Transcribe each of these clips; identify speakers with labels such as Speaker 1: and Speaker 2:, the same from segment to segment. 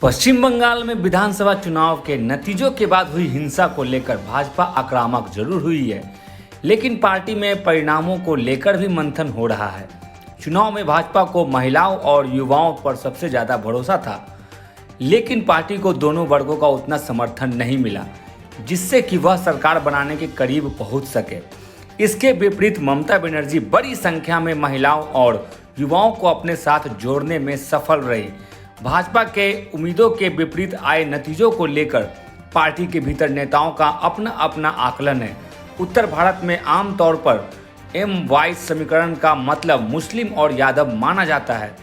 Speaker 1: पश्चिम बंगाल में विधानसभा चुनाव के नतीजों के बाद हुई हिंसा को लेकर भाजपा आक्रामक जरूर हुई है, लेकिन पार्टी में परिणामों को लेकर भी मंथन हो रहा है। चुनाव में भाजपा को महिलाओं और युवाओं पर सबसे ज्यादा भरोसा था, लेकिन पार्टी को दोनों वर्गों का उतना समर्थन नहीं मिला जिससे कि वह सरकार बनाने के करीब पहुंच सके। इसके विपरीत ममता बनर्जी बड़ी संख्या में महिलाओं और युवाओं को अपने साथ जोड़ने में सफल रही। भाजपा के उम्मीदों के विपरीत आए नतीजों को लेकर पार्टी के भीतर नेताओं का अपना अपना आकलन है। उत्तर भारत में आमतौर पर MY समीकरण का मतलब मुस्लिम और यादव माना जाता है,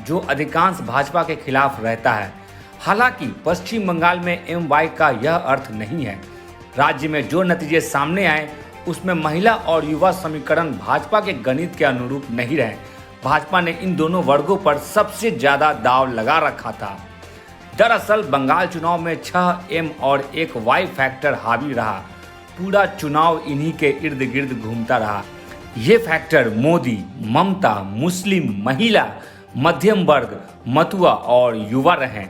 Speaker 1: जो अधिकांश भाजपा के खिलाफ रहता है। हालांकि पश्चिम बंगाल में MY का यह अर्थ नहीं है। राज्य में जो नतीजे सामने आए उसमें महिला और युवा समीकरण भाजपा के गणित के अनुरूप नहीं रहे। भाजपा ने इन दोनों वर्गों पर सबसे ज्यादा दांव लगा रखा था। दरअसल बंगाल चुनाव में 6 M और 1 Y फैक्टर हावी रहा। पूरा चुनाव इन्हीं के इर्द गिर्द घूमता रहा। ये फैक्टर मोदी, ममता, मुस्लिम, महिला, मध्यम वर्ग, मतुआ और युवा रहे।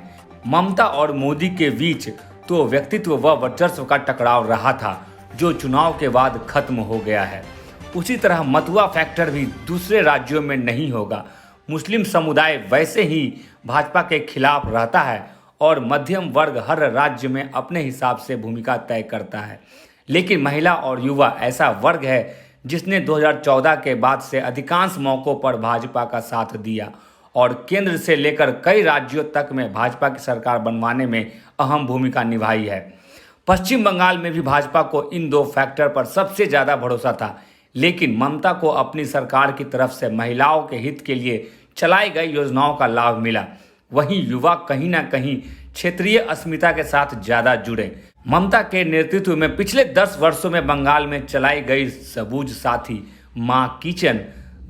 Speaker 1: ममता और मोदी के बीच तो व्यक्तित्व व वर्चस्व का टकराव रहा था, जो चुनाव के बाद खत्म हो गया है। उसी तरह मतुआ फैक्टर भी दूसरे राज्यों में नहीं होगा। मुस्लिम समुदाय वैसे ही भाजपा के खिलाफ रहता है और मध्यम वर्ग हर राज्य में अपने हिसाब से भूमिका तय करता है। लेकिन महिला और युवा ऐसा वर्ग है जिसने 2014 के बाद से अधिकांश मौकों पर भाजपा का साथ दिया और केंद्र से लेकर कई राज्यों तक में भाजपा की सरकार बनवाने में अहम भूमिका निभाई है। पश्चिम बंगाल में भी भाजपा को इन दो फैक्टर पर सबसे ज़्यादा भरोसा था, लेकिन ममता को अपनी सरकार की तरफ से महिलाओं के हित के लिए चलाई गई योजनाओं का लाभ मिला। वहीं युवा कहीं ना कहीं क्षेत्रीय अस्मिता के साथ ज़्यादा जुड़े। ममता के नेतृत्व में पिछले 10 वर्षों में बंगाल में चलाई गई सबूज साथी, माँ किचन,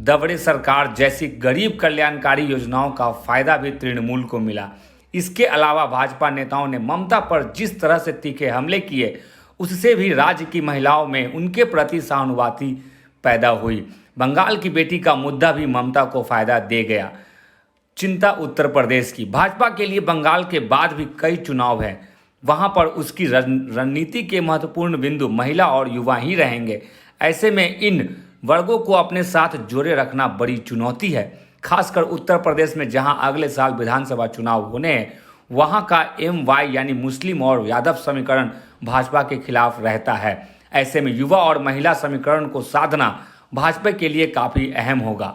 Speaker 1: दबड़े सरकार जैसी गरीब कल्याणकारी योजनाओं का फायदा भी तृणमूल को मिला। इसके अलावा भाजपा नेताओं ने ममता पर जिस तरह से तीखे हमले किए, उससे भी राज्य की महिलाओं में उनके प्रति सहानुभूति पैदा हुई। बंगाल की बेटी का मुद्दा भी ममता को फायदा दे गया। चिंता उत्तर प्रदेश की। भाजपा के लिए बंगाल के बाद भी कई चुनाव हैं। वहां पर उसकी रणनीति के महत्वपूर्ण बिंदु महिला और युवा ही रहेंगे। ऐसे में इन वर्गों को अपने साथ जोड़े रखना बड़ी चुनौती है, खासकर उत्तर प्रदेश में जहां अगले साल विधानसभा चुनाव होने हैं। वहां का MY यानी मुस्लिम और यादव समीकरण भाजपा के खिलाफ रहता है। ऐसे में युवा और महिला समीकरण को साधना भाजपा के लिए काफ़ी अहम होगा।